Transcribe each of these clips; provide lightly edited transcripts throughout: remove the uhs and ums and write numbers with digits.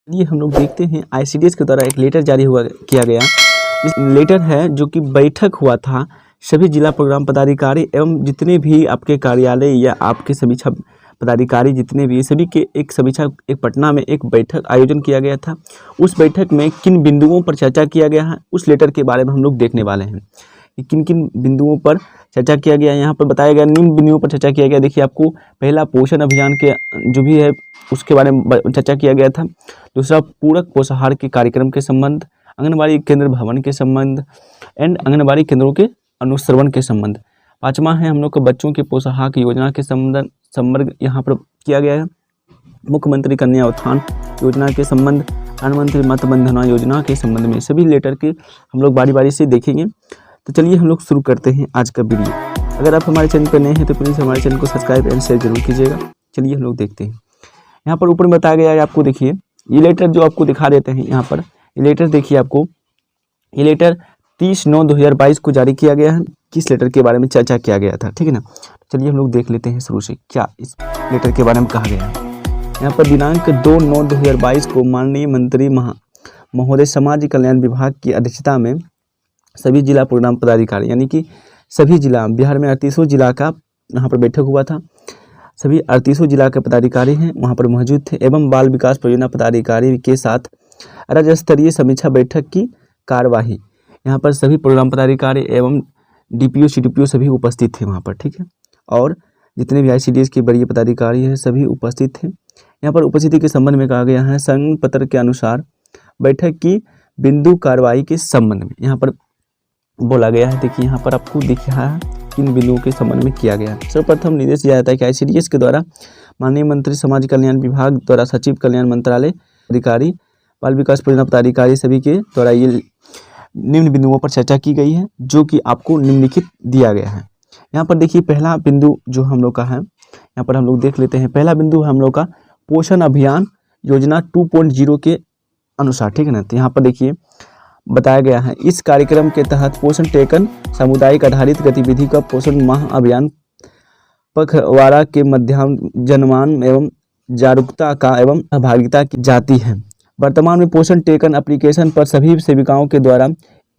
ये हम लोग देखते हैं आईसीडीएस के द्वारा एक लेटर जारी किया गया। इस लेटर है जो कि बैठक हुआ था सभी जिला प्रोग्राम पदाधिकारी एवं जितने भी आपके कार्यालय या आपके समीक्षा पदाधिकारी जितने भी सभी के एक समीक्षा एक पटना में एक बैठक आयोजन किया गया था। उस बैठक में किन बिंदुओं पर चर्चा किया गया है उस लेटर के बारे में हम लोग देखने वाले हैं कि किन किन बिंदुओं पर चर्चा किया गया। यहाँ पर बताया गया निम्न बिंदुओं पर चर्चा किया गया। देखिए आपको पहला पोषण अभियान के जो भी है उसके बारे में चर्चा किया गया था। दूसरा पूरक पोषाहार के कार्यक्रम के संबंध, आंगनबाड़ी केंद्र भवन के संबंध एंड आंगनबाड़ी केंद्रों के अनुश्रवण के संबंध। पाँचवा है हम लोग को बच्चों के पोषाहार की योजना के संबंध यहाँ पर किया गया है। मुख्यमंत्री कन्या उत्थान योजना के संबंध, प्रधानमंत्री मातृ वंदना योजना के संबंध में सभी लेटर के हम लोग बारी बारी से देखेंगे। तो चलिए हम लोग शुरू करते हैं आज का वीडियो। अगर आप हमारे चैनल पर नए हैं तो प्लीज़ हमारे चैनल को सब्सक्राइब एंड शेयर जरूर कीजिएगा। चलिए हम लोग देखते हैं। यहाँ पर ऊपर में बताया गया है आपको, देखिए ये लेटर जो आपको दिखा देते हैं यहाँ पर ये लेटर देखिए आपको, ये लेटर 30/9/2022 को जारी किया गया है। किस लेटर के बारे में चर्चा किया गया था, ठीक है ना। चलिए हम लोग देख लेते हैं शुरू से क्या इस लेटर के बारे में कहा गया है। यहाँ पर दिनांक 2/9/2022 को माननीय मंत्री महोदय समाज कल्याण विभाग की अध्यक्षता में सभी जिला प्रोग्राम पदाधिकारी यानी कि सभी जिला बिहार में 38 जिला का यहाँ पर बैठक हुआ था। सभी 38 जिला के पदाधिकारी हैं वहाँ पर मौजूद थे एवं बाल विकास परियोजना पदाधिकारी के साथ राज्य स्तरीय समीक्षा बैठक की कार्यवाही। यहाँ पर सभी प्रोग्राम पदाधिकारी एवं डीपीओ सीडीपीओ सभी उपस्थित थे वहाँ पर, ठीक है। और जितने भी आईसीडीएस के वरीय पदाधिकारी हैं सभी उपस्थित थे। यहाँ पर उपस्थिति के संबंध में कहा गया है संघ पत्र के अनुसार बैठक की बिंदु कार्रवाई के संबंध में यहाँ पर बोला गया है। देखिए यहाँ पर आपको दिख रहा है किन बिंदुओं के संबंध में किया गया है। सर्वप्रथम निर्देश दिया जाता है कि आईसीडीएस के द्वारा माननीय मंत्री समाज कल्याण विभाग द्वारा सचिव कल्याण मंत्रालय अधिकारी बाल विकास परियोजना पदाधिकारी सभी के द्वारा ये निम्न बिंदुओं पर चर्चा की गई है जो कि आपको निम्नलिखित दिया गया है। यहाँ पर देखिए पहला बिंदु जो हम लोग का है यहाँ पर हम लोग देख लेते हैं। पहला बिंदु है हम लोग का पोषण अभियान योजना 2.0 के अनुसार, ठीक है ना। तो यहाँ पर देखिए बताया गया है इस कार्यक्रम के तहत पोषण टेकन सामुदायिक आधारित गतिविधि का पोषण माह अभियान पखवाड़ा के माध्यम जनमान एवं जागरूकता का एवं सहभागिता की जाती है। वर्तमान में पोषण टेकन एप्लीकेशन पर सभी सेविकाओं के द्वारा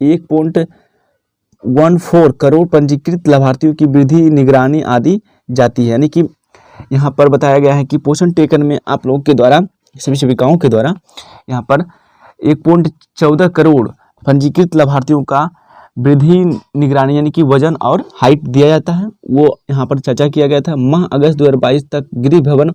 1.14 करोड़ पंजीकृत लाभार्थियों की वृद्धि निगरानी आदि जाती है। यानी कि यहाँ पर बताया गया है कि पोषण टेकन में आप लोगों के द्वारा सभी सेविकाओं के द्वारा यहाँ पर 1.14 करोड़ पंजीकृत लाभार्थियों का वृद्धि निगरानी यानी कि वजन और हाइट दिया जाता है। वो यहाँ पर चर्चा किया गया था। माह अगस्त 2022 तक गृह भवन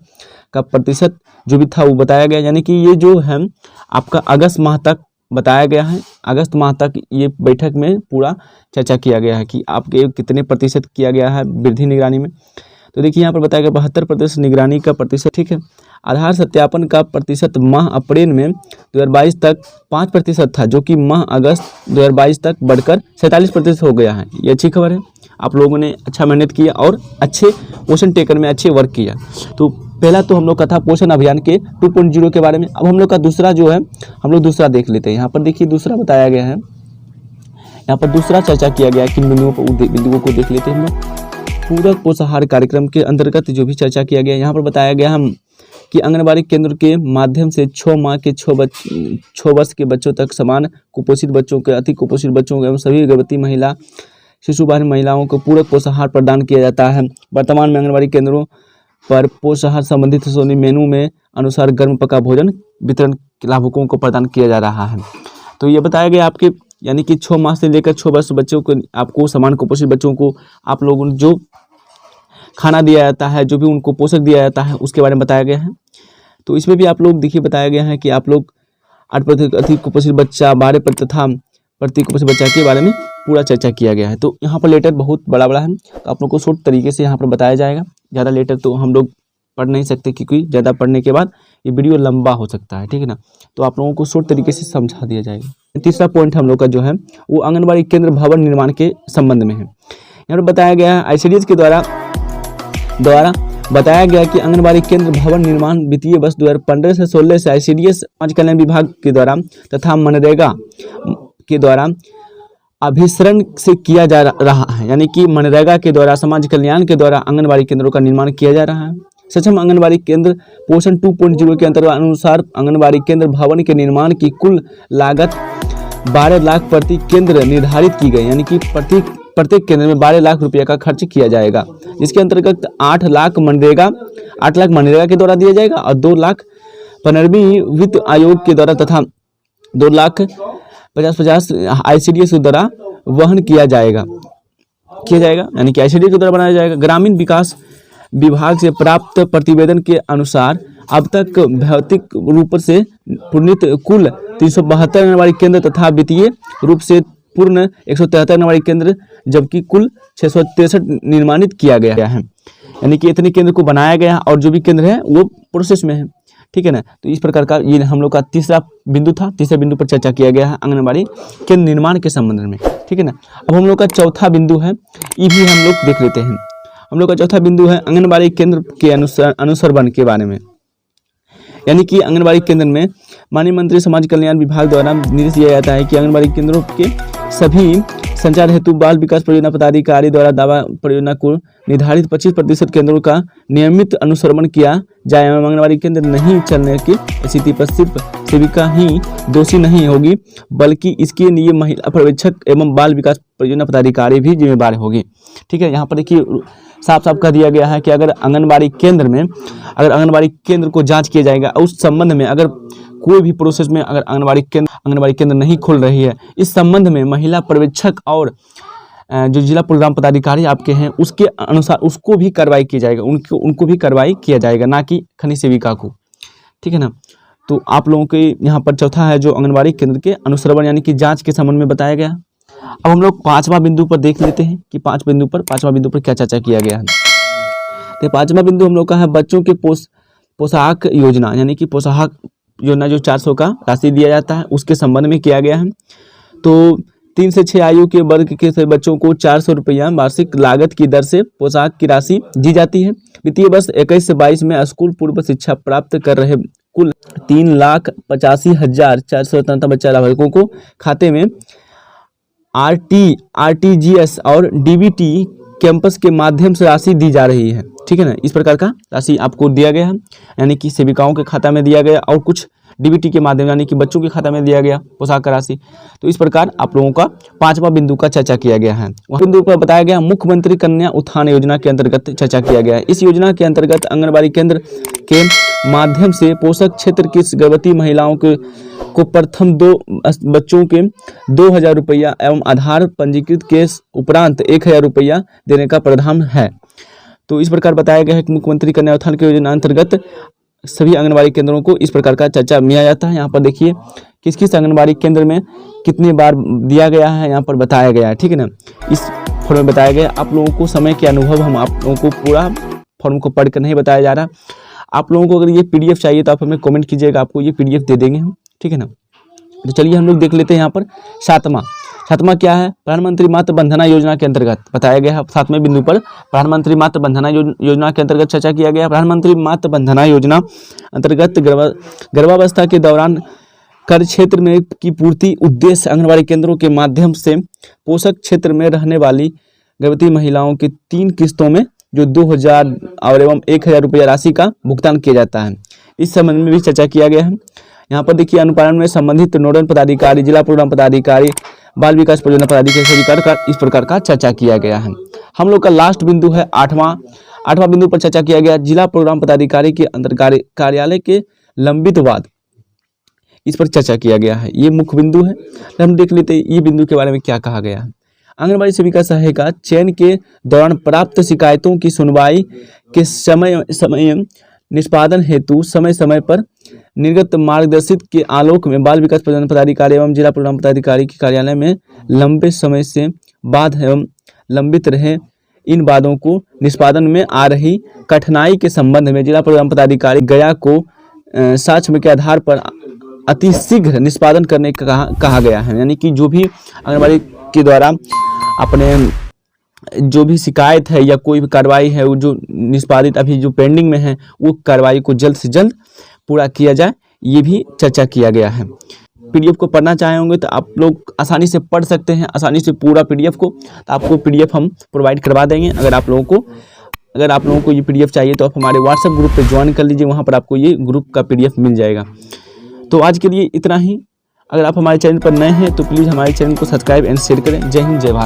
का प्रतिशत जो भी था वो बताया गया। यानी कि ये जो है आपका अगस्त माह तक बताया गया है। अगस्त माह तक ये बैठक में पूरा चर्चा किया गया है कि आपके कितने प्रतिशत किया गया है वृद्धि निगरानी में। तो देखिए यहाँ पर बताया गया 72% निगरानी का प्रतिशत, ठीक है। आधार सत्यापन का प्रतिशत माह अप्रैल में 2022 तक 5% था जो कि माह अगस्त 2022 तक बढ़कर 47% हो गया है। ये अच्छी खबर है, आप लोगों ने अच्छा मेहनत किया और अच्छे पोषण टेकन में अच्छे वर्क किया। तो पहला तो हम लोग का था पोषण अभियान के 2.0 के बारे में। अब हम लोग का दूसरा जो है हम लोग दूसरा देख लेते हैं। यहाँ पर देखिए दूसरा बताया गया है, यहाँ पर दूसरा चर्चा किया गया है। किन बिंदुओं को देख लेते हैं हम लोग। पूरक पोषाहार कार्यक्रम के अंतर्गत जो भी चर्चा किया गया यहाँ पर बताया गया हम कि आंगनबाड़ी केंद्र के माध्यम से 6 माह के 6 वर्ष के बच्चों तक समान कुपोषित बच्चों के अति कुपोषित बच्चों एवं सभी गर्भवती महिला शिशुबाहिन महिलाओं को पूरक पोषाहार प्रदान किया जाता है। वर्तमान में आंगनबाड़ी केंद्रों पर पोषाहार संबंधित श्रेणी मेनू में अनुसार गर्म पका भोजन वितरण लाभुकों को प्रदान किया जा रहा है। तो ये बताया गया आपके यानी कि 6 माह से लेकर 6 वर्ष बच्चों को आपको समान कुपोषित बच्चों को आप लोगों जो खाना दिया जाता है जो भी उनको पोषक दिया जाता है उसके बारे में बताया गया है। तो इसमें भी आप लोग देखिए बताया गया है कि आप लोग 8% अति कुपोषित बच्चा 12% तथा प्रति कुपोषित बच्चा के बारे में पूरा चर्चा किया गया है। तो यहाँ पर लेटर बहुत बड़ा है तो आप लोग को शॉर्ट तरीके से यहाँ पर बताया जाएगा। ज़्यादा लेटर तो हम लोग पढ़ नहीं सकते क्योंकि ज़्यादा पढ़ने के बाद ये वीडियो लंबा हो सकता है, ठीक है ना। तो आप लोगों को शॉर्ट तरीके से समझा दिया जाएगा। तीसरा पॉइंट हम लोग का जो है वो आंगनबाड़ी केंद्र भवन निर्माण के संबंध में है। यहाँ पर बताया गया है आईसीडीएस के द्वारा बताया गया कि आंगनबाड़ी केंद्र भवन निर्माण वित्तीय वर्ष 2015 से 16 से आईसीडीएस समाज कल्याण विभाग के द्वारा तथा मनरेगा के द्वारा अभिसरण से किया जा रहा है। यानी कि मनरेगा के द्वारा समाज कल्याण के द्वारा आंगनबाड़ी केंद्रों का निर्माण किया जा रहा है। सक्षम आंगनबाड़ी केंद्र पोषण 2.0 के अंतर्गत अनुसार आंगनबाड़ी केंद्र भवन के निर्माण की कुल लागत 12 लाख प्रति केंद्र निर्धारित की गई, यानी कि प्रत्येक केंद्र में 12 लाख रुपये का खर्च किया जाएगा, जिसके अंतर्गत 8 लाख मनरेगा के द्वारा दिया जाएगा और 2 लाख 15वीं वित्त आयोग के द्वारा तथा 2 लाख 50 ICDS के द्वारा वहन किया जाएगा, यानी कि ICDS के द्वारा बनाया जाएगा। ग्रामीण विकास विभाग से प्राप्त प्रतिवेदन के अनुसार अब तक भौतिक रूप से पुनित कुल 372 आंगनबाड़ी केंद्र तथा वित्तीय रूप से पूर्ण 173 आंगनबाड़ी केंद्र, जबकि कुल 663 निर्माणित किया गया है, यानी कि इतने केंद्र को बनाया गया और जो भी केंद्र है वो प्रोसेस में है, ठीक है ना। तो इस प्रकार का ये हम लोग का तीसरा बिंदु था। तीसरे बिंदु पर चर्चा किया गया है आंगनबाड़ी केंद्र निर्माण के संबंध में, ठीक है ना। अब हम लोग का चौथा बिंदु है, ये भी हम लोग देख लेते हैं। हम लोग का चौथा बिंदु है आंगनबाड़ी केंद्र के अनुसरण के बारे में, यानी कि आंगनबाड़ी केंद्र में माननीय मंत्री समाज कल्याण विभाग द्वारा निर्देश दिया जाता है कि आंगनबाड़ी केंद्रों के सभी संचार हेतु बाल विकास परियोजना पदाधिकारी द्वारा दावा परियोजना को निर्धारित 25% केंद्रों का नियमित अनुसरण किया जाए एवं आंगनबाड़ी केंद्र नहीं चलने की स्थिति पर सिर्फ सेविका ही दोषी नहीं होगी, बल्कि इसके लिए महिला पर्यवेक्षक एवं बाल विकास परियोजना पदाधिकारी भी जिम्मेदार होगी, ठीक है। यहाँ पर देखिए साफ साफ कह दिया गया है कि अगर आंगनबाड़ी केंद्र को जांच किया जाएगा, उस संबंध में अगर कोई भी प्रोसेस में अगर आंगनबाड़ी केंद्र नहीं खुल रही है, इस संबंध में महिला पर्यवेक्षक और जो जिला प्रोग्राम पदाधिकारी आपके हैं उसके अनुसार उसको भी कार्रवाई की जाएगा, उनको भी कार्रवाई किया जाएगा, ना कि खनिज सेविका को, ठीक है ना। तो आप लोगों के यहाँ पर चौथा है जो आंगनबाड़ी केंद्र के अनुश्रवण यानी कि जांच के संबंध में बताया गया। अब हम लोग पांचवा बिंदु पर देख लेते हैं कि पांचवा बिंदु पर क्या चर्चा किया गया है। तो पांचवा बिंदु हम लोग का है बच्चों के पोशाक योजना, यानी कि पोशाक योजना जो 400 का राशि दिया जाता है उसके संबंध में किया गया है। तो 3 से 6 आयु के वर्ग के बच्चों को 400 रुपया वार्षिक लागत की दर से पोशाक की राशि दी जाती है। वित्तीय वर्ष 21 से 22 में स्कूल पूर्व शिक्षा प्राप्त कर रहे कुल 3,85,497 बच्चा लाभुकों को खाते में RTGS और DBT कैंपस के माध्यम से राशि दी जा रही है, ठीक है ना। इस प्रकार का राशि आपको दिया गया है, यानी कि सेविकाओं के खाता में दिया गया और कुछ DBT के माध्यम यानी कि बच्चों के खाता में दिया गया पोशाक का राशि। तो इस प्रकार आप लोगों का पांचवा बिंदु का चर्चा किया गया है। वह बिंदु पर बताया गया मुख्यमंत्री कन्या उत्थान योजना के अंतर्गत चर्चा किया गया है। इस योजना के अंतर्गत आंगनबाड़ी केंद्र के माध्यम से पोषक क्षेत्र की गर्भवती महिलाओं को प्रथम 2 बच्चों के 2,000 रुपया एवं आधार पंजीकृत के उपरांत 1,000 रुपया देने का प्रावधान है। तो इस प्रकार बताया गया है कि मुख्यमंत्री कन्या उत्थान की योजना अंतर्गत सभी आंगनबाड़ी केंद्रों को इस प्रकार का चर्चा मिला जाता है। यहाँ पर देखिए किस किस आंगनबाड़ी केंद्र में कितनी बार दिया गया है यहाँ पर बताया गया है, ठीक है ना। इस फॉर्म में बताया गया। आप लोगों को समय के अनुभव हम आप लोगों को पूरा फॉर्म को पढ़कर नहीं बताया जा रहा। आप लोगों को अगर ये PDF चाहिए तो आप हमें कमेंट कीजिएगा, आपको ये PDF दे देंगे हम, ठीक है ना। तो चलिए हम लोग देख लेते हैं यहाँ पर सातवां क्या है। प्रधानमंत्री मातृ बंधना योजना के अंतर्गत बताया गया है। 7वें बिंदु पर प्रधानमंत्री मातृ बंधना योजना के अंतर्गत चर्चा किया गया। प्रधानमंत्री मातृ बंधना योजना अंतर्गत गर्भावस्था के दौरान कार्य क्षेत्र में की पूर्ति उद्देश्य आंगनबाड़ी केंद्रों के माध्यम से पोषक क्षेत्र में रहने वाली गर्भवती महिलाओं की 3 किस्तों में जो 2,000 और एवं 1,000 रुपया राशि का भुगतान किया जाता है। इस संबंध में भी चर्चा किया गया है। यहाँ पर देखिए अनुपालन में संबंधित नोडल पदाधिकारी, जिला प्रोग्राम पदाधिकारी, बाल विकास परियोजना पदाधिकारी सभी का इस प्रकार का चर्चा किया गया है। हम लोग का लास्ट बिंदु है आठवां बिंदु पर चर्चा किया गया जिला प्रोग्राम पदाधिकारी के अंतर कार्यालय के लंबित वाद, इस पर चर्चा किया गया है। ये मुख्य बिंदु है। हम देख लेते हैं ये बिंदु के बारे में क्या कहा गया है। आंगनबाड़ी सेविका सहायिका चयन के दौरान प्राप्त शिकायतों की सुनवाई के समय निष्पादन हेतु समय समय पर निर्गत मार्गदर्शित के आलोक में बाल विकास परियोजना पदाधिकारी एवं जिला प्रोग्राम पदाधिकारी के कार्यालय में लंबे समय से बाध एवं लंबित रहे इन वादों को निष्पादन में आ रही कठिनाई के संबंध में जिला प्रोग्राम पदाधिकारी गया को साक्ष्य के आधार पर अतिशीघ्र निष्पादन करने का कहा गया है। यानी कि जो भी आंगनबाड़ी के द्वारा अपने जो भी शिकायत है या कोई भी कार्रवाई है वो जो निष्पादित अभी जो पेंडिंग में है वो कार्रवाई को जल्द से जल्द पूरा किया जाए, ये भी चर्चा किया गया है। PDF को पढ़ना चाहे होंगे तो आप लोग आसानी से पढ़ सकते हैं, आसानी से पूरा PDF को, तो आपको PDF हम प्रोवाइड करवा देंगे। अगर आप लोगों को अगर आप लोगों को ये PDF चाहिए तो आप हमारे व्हाट्सएप ग्रुप पे ज्वाइन कर लीजिए, वहाँ पर आपको ये ग्रुप का PDF मिल जाएगा। तो आज के लिए इतना ही। अगर आप हमारे चैनल पर नए हैं तो प्लीज़ हमारे चैनल को सब्सक्राइब एंड शेयर करें। जय हिंद, जय भारत।